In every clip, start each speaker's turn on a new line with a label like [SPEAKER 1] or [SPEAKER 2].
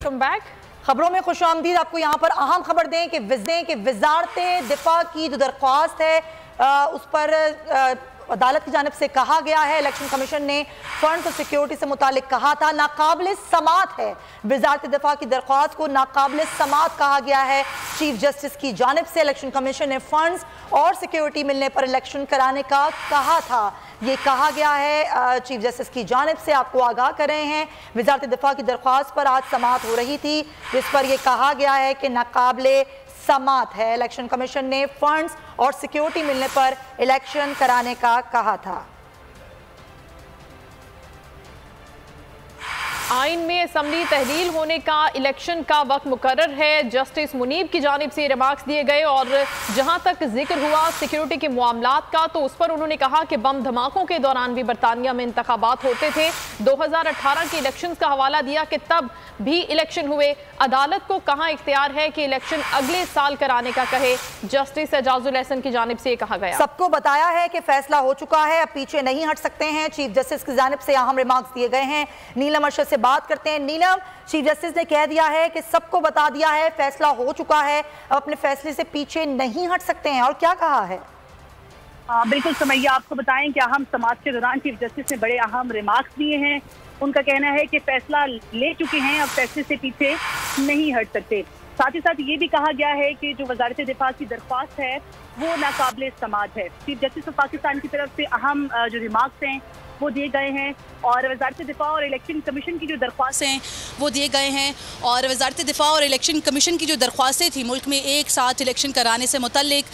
[SPEAKER 1] Welcome back.
[SPEAKER 2] खबरों में खुशामदीद। आपको यहाँ पर अहम खबर दें कि वजारत दिफा की जो दरख्वास्त है उस पर अदालत की जानिब से कहा गया है, इलेक्शन कमीशन ने फंड और सिक्योरिटी से मुतालिक कहा था, नाकाबिल समात है। वजारत दिफा की दरख्वास्त को नाकाबिल समात कहा गया है। चीफ जस्टिस की जानिब से इलेक्शन कमीशन ने फंड्स और सिक्योरिटी मिलने पर इलेक्शन कराने का कहा था। ये कहा गया है चीफ जस्टिस की जानिब से, आपको आगाह कर रहे हैं। वजारत दिफा की दरख्वास्त पर आज समात हो रही थी, जिस पर यह कहा गया है कि नाकाबिल समात है। इलेक्शन कमीशन ने फंड्स और सिक्योरिटी मिलने पर इलेक्शन कराने का कहा था।
[SPEAKER 1] आइन में असम्बली तहलील होने का इलेक्शन का वक्त मुकर्रर है। जस्टिस मुनीब की जानिब से रिमार्क्स दिए गए और जहां तक जिक्र हुआ सिक्योरिटी के मामलात का, तो उस पर उन्होंने कहा कि बम धमाकों के दौरान भी बरतानिया में इंतखाबात होते थे। 2018 के इलेक्शन का हवाला दिया कि तब भी इलेक्शन हुए। अदालत को कहां इख्तियार है कि इलेक्शन अगले साल कराने का कहे। जस्टिस एजाजुल एहसन की जानिब से कहा गया,
[SPEAKER 2] सबको बताया है कि फैसला हो चुका है, अब पीछे नहीं हट सकते हैं। चीफ जस्टिस की जानिब से अहम रिमार्क्स दिए गए हैं। नीलम अरशद से बात करते हैं। नीलम, चीफ जस्टिस ने कह दिया है कि सबको बता दिया है, फैसला हो चुका है, अब अपने फैसले से पीछे नहीं हट सकते हैं, और क्या कहा है?
[SPEAKER 3] बिल्कुल समैया, आपको बताएं कि अहम समात के दौरान चीफ जस्टिस ने बड़े अहम रिमार्क्स दिए हैं। उनका कहना है कि फैसला ले चुके हैं, अब फैसले से पीछे नहीं हट सकते। साथ ही साथ ये भी कहा गया है कि जो वजारत दिफा की दरख्वास्त है वो नाकाबिल समात है। चीफ जस्टिस ऑफ पाकिस्तान की तरफ से अहम जो रिमार्क्स हैं वो दिए गए हैं, और वजारत दिफा और इलेक्शन कमीशन की जो दरख्वास्त हैं वो दिए गए हैं। और वजारत दिफा और इलेक्शन कमीशन की जो दरख्वास्तें थी मुल्क में एक साथ इलेक्शन कराने से मुतल्लिक,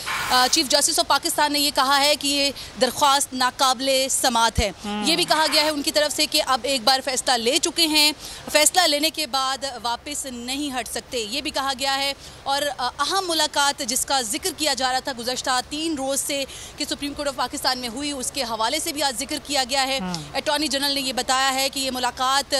[SPEAKER 3] चीफ जस्टिस ऑफ पाकिस्तान ने ये कहा है कि ये दरख्वास्त नाकाबिल समात है। ये भी कहा गया है उनकी तरफ से कि अब एक बार फैसला ले चुके हैं, फैसला लेने के बाद वापस नहीं हट सकते, ये भी कहा गया है। और अहम मुलाकात जिसका जिक्र किया जा रहा था गुज़श्ता 3 रोज़ से कि सुप्रीम कोर्ट ऑफ पाकिस्तान में हुई, उसके हवाले से भी आज जिक्र किया गया है। अटॉर्नी जनरल ने ये बताया है कि ये मुलाकात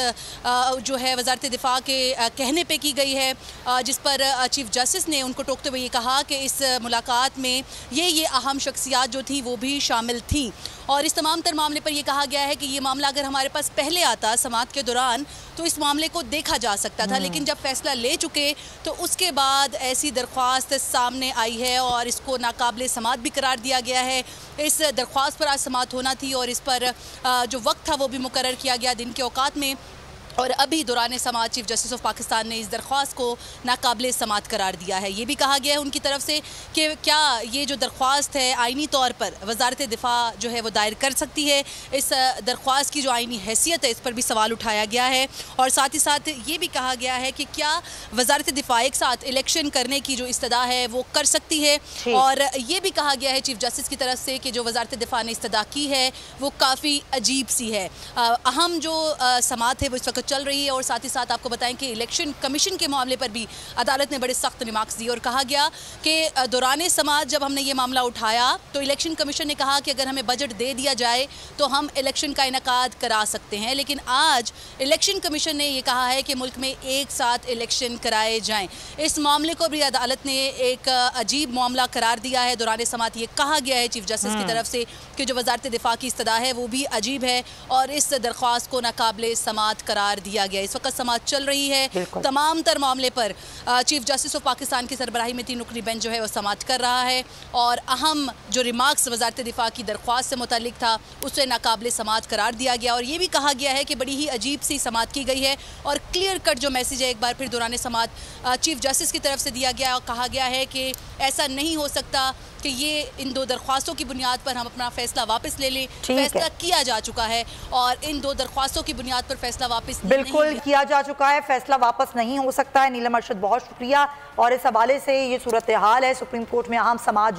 [SPEAKER 3] जो है वजारत दिफा के कहने पे की गई है, जिस पर चीफ जस्टिस ने उनको टोकते हुए ये कहा कि इस मुलाकात में ये अहम शख्सियात जो थी वो भी शामिल थी। और इस तमाम तर मामले पर यह कहा गया है कि ये मामला अगर हमारे पास पहले आता समात के दौरान तो इस मामले को देखा जा सकता था, लेकिन जब फैसला ले चुके तो उसके बाद ऐसी दरख्वास्त सामने आई है और इसको नाकाबिल समात भी करार दिया गया है। इस दरख्वास्त पर आज समात होना थी और इस पर जो वक्त था वो भी मुकर्रर किया गया दिन के औकात में, और अभी दौरान समात चीफ जस्टिस ऑफ पाकिस्तान ने इस दरख्वास्त को नाकाबिल समात करार दिया है। ये भी कहा गया है उनकी तरफ से कि क्या ये जो दरख्वास्त है आइनी तौर पर वजारत दिफा जो है वो दायर कर सकती है। इस दरख्वास्त की जो आइनी हैसियत है इस पर भी सवाल उठाया गया है। और साथ ही साथ ये भी कहा गया है कि क्या वजारत दिफा एक साथ इलेक्शन करने की जो इस्तदा है वो कर सकती है। और ये भी कहा गया है चीफ जस्टिस की तरफ से कि जो वजारत दिफा ने इस्तदा की है वो काफ़ी अजीब सी है। अहम जो समात है वो इस वक्त चल रही है। और साथ ही साथ आपको बताएं कि इलेक्शन कमीशन के मामले पर भी अदालत ने बड़े सख्त रिमार्क्स दिए और कहा गया कि दौरान समात जब हमने ये मामला उठाया तो इलेक्शन कमीशन ने कहा कि अगर हमें बजट दे दिया जाए तो हम इलेक्शन का इनेकाद करा सकते हैं, लेकिन आज इलेक्शन कमीशन ने ये कहा है कि मुल्क में एक साथ इलेक्शन कराए जाएं। इस मामले को भी अदालत ने एक अजीब मामला करार दिया है। दौरान समात ये कहा गया है चीफ जस्टिस की तरफ से कि जो वजारत दिफा की इस्तदा है वो भी अजीब है और इस दरख्वास्त को नाकाबिल समात करार दिया गया। इस वक्त समात चल रही है, तमाम तर मामले पर चीफ जस्टिस ऑफ पाकिस्तान की सरबराही में 3 रुकनी बेंच जो है वो समात कर रहा है। और अहम जो रिमार्क्स वजारत दिफा की दरख्वास्त से मुतालिक था उसे नाकाबिल समात करार दिया गया। और ये भी कहा गया है कि बड़ी ही अजीब सी समात की गई है और क्लियर कट जो मैसेज है एक बार फिर दौरान समात चीफ जस्टिस की तरफ से दिया गया और कहा गया है कि ऐसा नहीं हो सकता कि ये इन 2 दरख्वास्तों की बुनियाद पर हम अपना फैसला वापस ले लें। फैसला किया जा चुका है और इन 2 दरख्वास्तों की बुनियाद पर फैसला वापस
[SPEAKER 2] बिल्कुल किया जा चुका है, फैसला वापस नहीं हो सकता है। नीलम अरशद बहुत शुक्रिया। और इस हवाले से ये सूरत हाल है, सुप्रीम कोर्ट में अहम समात